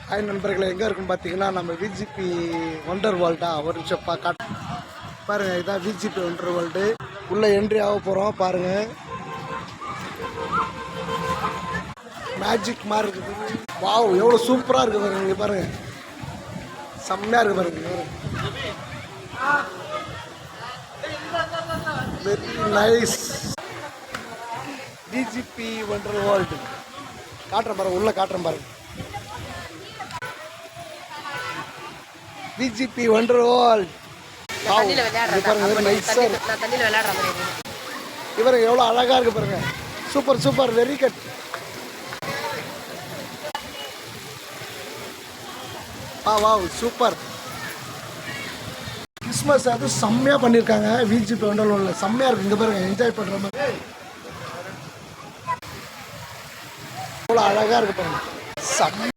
Hi நண்பர்களை, எங்கே இருக்குன்னு பார்த்தீங்கன்னா நம்ம விஜிபி ஒண்டர் வேர்ல்டா. ஒரு நிமிஷம் பாருங்கள், இதான் விஜிபி ஒண்டர் வேர்ல்டு. உள்ளே என்ட்ரி ஆக போகிறோம். பாருங்கள், மேஜிக் மாதிரி இருக்குது. வாவ், எவ்வளோ சூப்பராக இருக்குது பாருங்க. இங்கே பாருங்கள், செம்மையாக இருக்குது பாருங்க. Very nice. VGP wonder world காட்டுறேன் பாருங்க, உள்ளே காட்டுறேன் பாருங்க. VGP wonder world. இவரு எவ்வளோ அழகா இருக்கு பாருங்க. Super super, very good. Wow, super. Christmas அது செம்மையா பண்ணியிருக்காங்க. விஜிபி ஒண்டர் வேர்ல்ட்ல செம்மையா இருக்கு. இங்க பாருங்க, என்ஜாய் பண்ற மாதிரி எவ்வளோ அழகா இருக்கு பாருங்க.